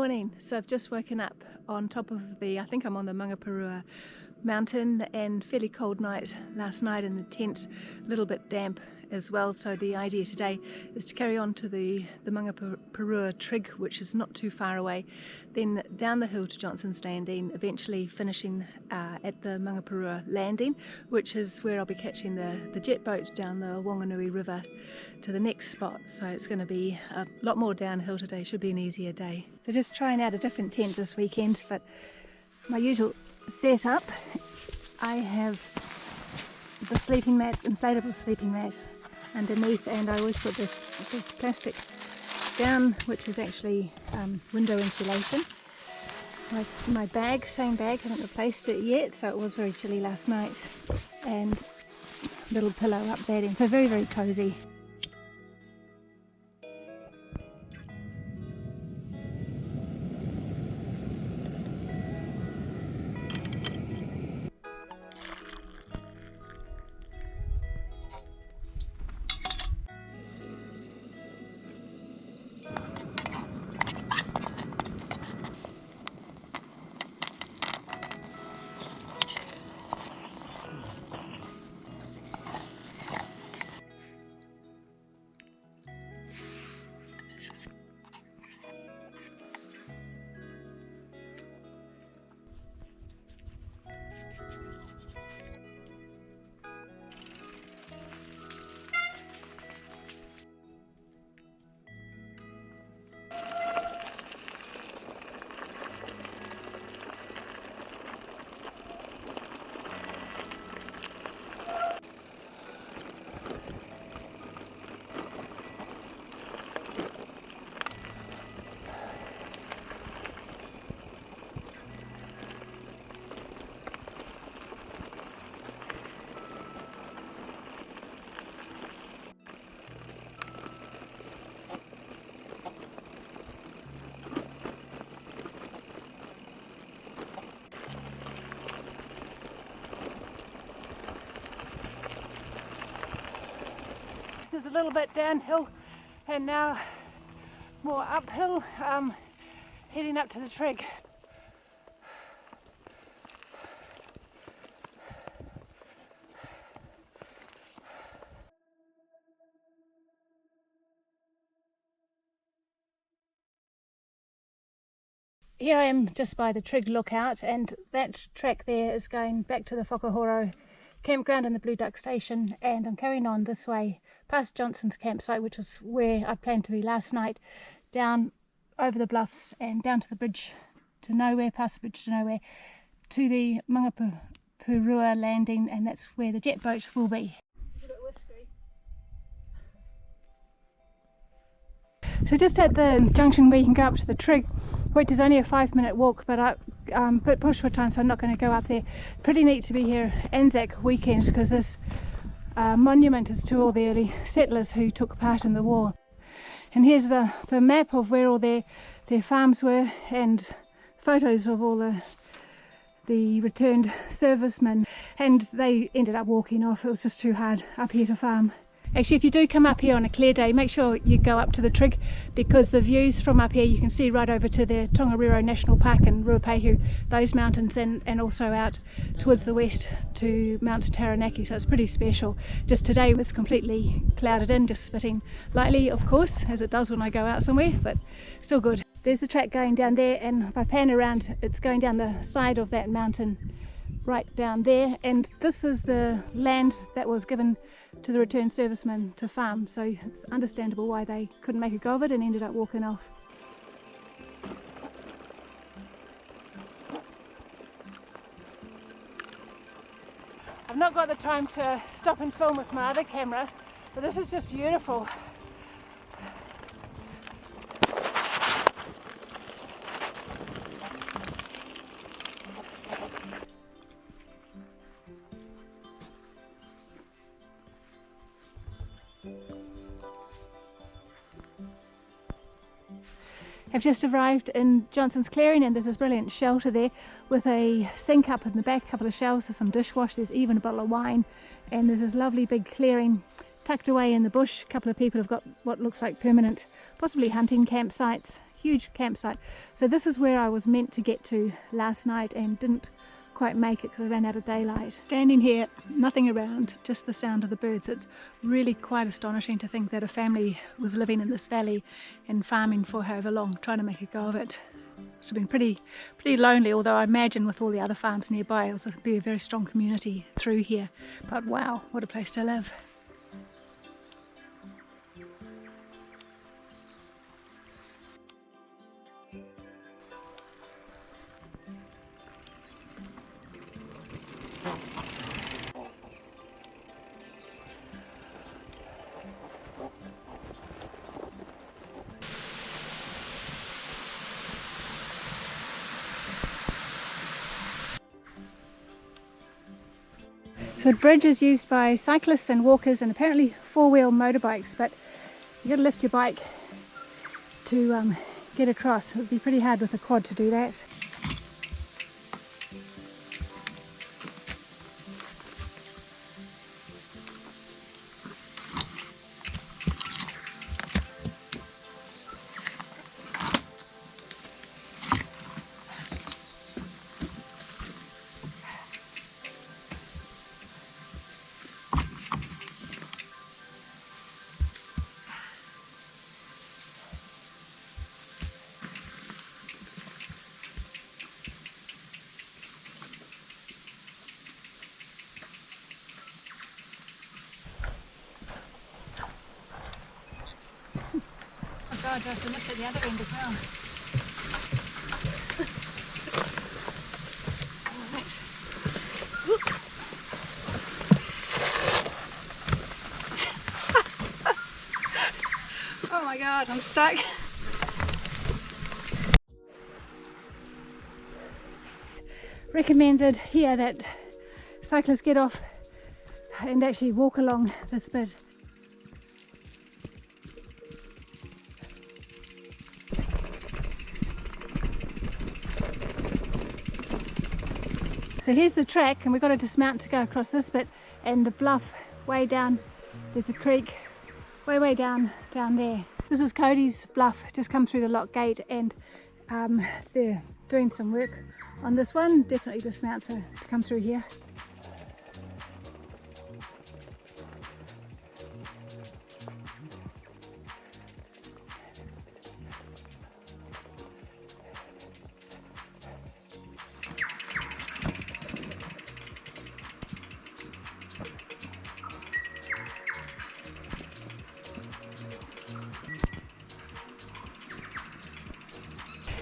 morning. So I've just woken up on top of I think I'm on the Mangapurua mountain, and fairly cold night last night in the tent, a little bit damp as well. So the idea today is to carry on to the Mangapurua Trig, which is not too far away, then down the hill to Johnson's Landing, eventually finishing at the Mangapurua Landing, which is where I'll be catching the jet boat down the Whanganui River to the next spot. So it's going to be a lot more downhill today, should be an easier day. So just trying out a different tent this weekend, but my usual setup, I have the sleeping mat, inflatable sleeping mat underneath, and I always put this plastic down, which is actually window insulation. My bag, same bag, haven't replaced it yet, so it was very chilly last night, and little pillow up that end, so very, very cozy. There's a little bit downhill and now more uphill, heading up to the Trig. Here I am just by the Trig lookout, and that track there is going back to the Whakahoro campground and the Blue Duck station, and I'm carrying on this way past Johnson's campsite, which was where I planned to be last night, down over the bluffs and down to the bridge to nowhere, past the bridge to nowhere, to the Mangapurua Landing, and that's where the jet boat will be. So just at the junction where you can go up to the Trig, which is only a 5-minute walk, but I'm a bit pushed for time, so I'm not going to go up there. Pretty neat to be here Anzac weekend, because this monument is to all the early settlers who took part in the war. And here's the map of where all their farms were, and photos of all the returned servicemen, and they ended up walking off. It was just too hard up here to farm. Actually, if you do come up here on a clear day, make sure you go up to the Trig, because the views from up here, you can see right over to the Tongariro National Park and Ruapehu, those mountains, and also out towards the west to Mount Taranaki, so it's pretty special. Just today was completely clouded in, just spitting lightly, of course, as it does when I go out somewhere, but still good. There's the track going down there, and if I pan around, it's going down the side of that mountain right down there, and this is the land that was given to the returned servicemen to farm, so it's understandable why they couldn't make a go of it and ended up walking off. I've not got the time to stop and film with my other camera, but this is just beautiful. I've just arrived in Johnson's clearing, and there's this brilliant shelter there with a sink up in the back, a couple of shelves, there's some dishwash, there's even a bottle of wine, and there's this lovely big clearing tucked away in the bush. A couple of people have got what looks like permanent, possibly hunting campsites huge campsite. So this is where I was meant to get to last night and didn't quite make it because I ran out of daylight. Standing here, nothing around, just the sound of the birds. It's really quite astonishing to think that a family was living in this valley and farming for however long, trying to make a go of it. It's been pretty lonely, although I imagine with all the other farms nearby it will be a very strong community through here. But wow, what a place to live. So the bridge is used by cyclists and walkers and apparently four-wheel motorbikes, but you've got to lift your bike to get across. It would be pretty hard with a quad to do that. Oh God, I have to lift at the other end as well. Alright. Oh my God, I'm stuck. Recommended here that cyclists get off and actually walk along this bit. So here's the track, and we've got to dismount to go across this bit, and the bluff way down, there's a creek way down there. This is Cody's bluff, just come through the lock gate, and they're doing some work on this one. Definitely dismount to come through here.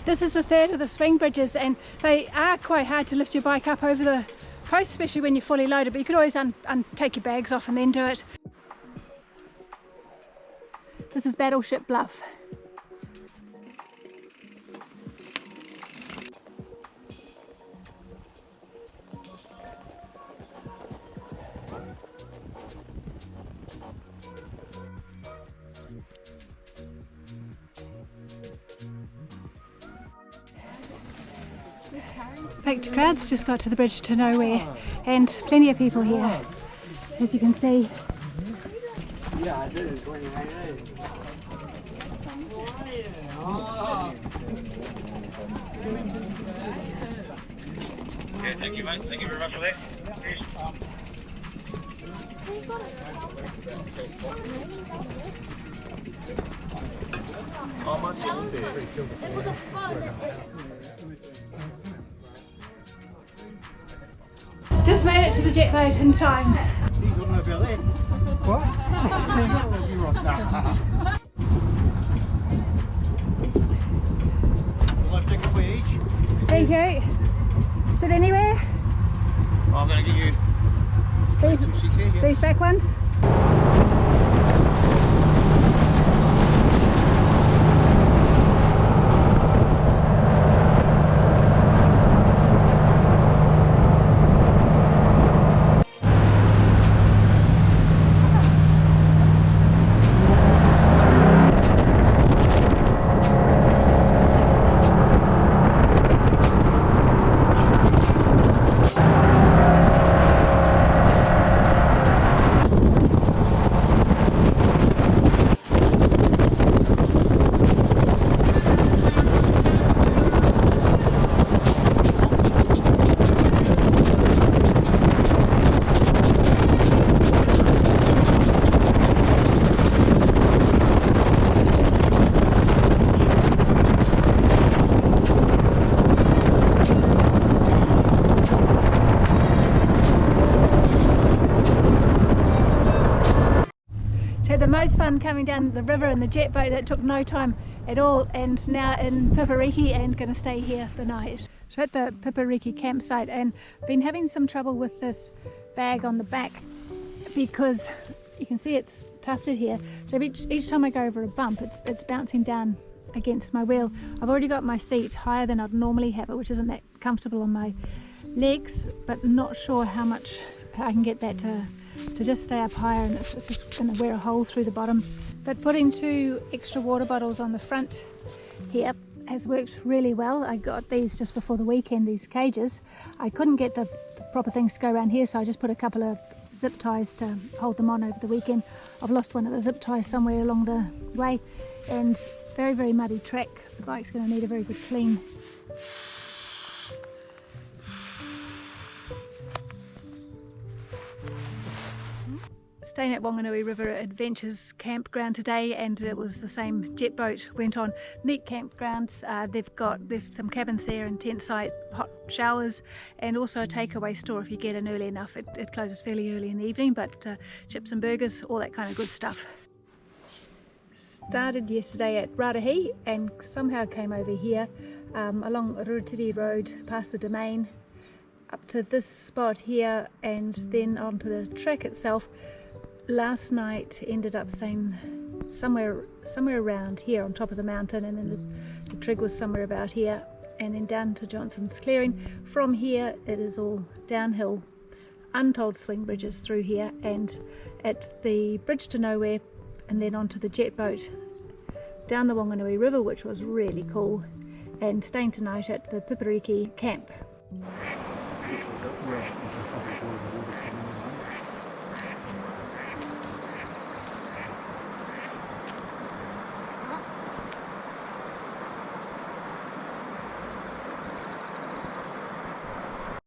This is the third of the swing bridges, and they are quite hard to lift your bike up over the post, especially when you're fully loaded, but you could always take your bags off and then do it. This is Battleship Bluff. Packed crowds just got to the bridge to nowhere, and plenty of people here, as you can see. Yeah, I did. Okay, thank you, mate. Thank you very much for that. How much is it? Just made it to the jet boat in time. You don't know about that. What? You're on that. You want to take a way each? Thank you. Sit anywhere? I'm going to give you These back ones? the most fun coming down the river in the jet boat. It took no time at all, and now in Pipiriki and going to stay here the night. So at the Pipiriki campsite, and been having some trouble with this bag on the back because you can see it's tufted here, so each time I go over a bump it's bouncing down against my wheel. I've already got my seat higher than I'd normally have it, which isn't that comfortable on my legs, but not sure how much I can get that to just stay up higher, and it's just going to wear a hole through the bottom. But putting 2 extra water bottles on the front here has worked really well. I got these just before the weekend, these cages. I couldn't get the proper things to go around here, so I just put a couple of zip ties to hold them on over the weekend. I've lost one of the zip ties somewhere along the way, and very, very muddy track. The bike's going to need a very good clean. Staying at Whanganui River Adventures campground today, and it was the same jet boat went on. Neat campground. There's some cabins there and tent site, hot showers, and also a takeaway store if you get in early enough. It closes fairly early in the evening, but chips and burgers, all that kind of good stuff. Started yesterday at Rarahi and somehow came over here along Ruatiri Road past the domain up to this spot here, and then onto the track itself. Last night ended up staying somewhere around here on top of the mountain, and then the trig was somewhere about here, and then down to Johnson's Clearing. From here it is all downhill, untold swing bridges through here, and at the bridge to nowhere, and then onto the jet boat down the Whanganui River, which was really cool, and staying tonight at the Pipiriki camp.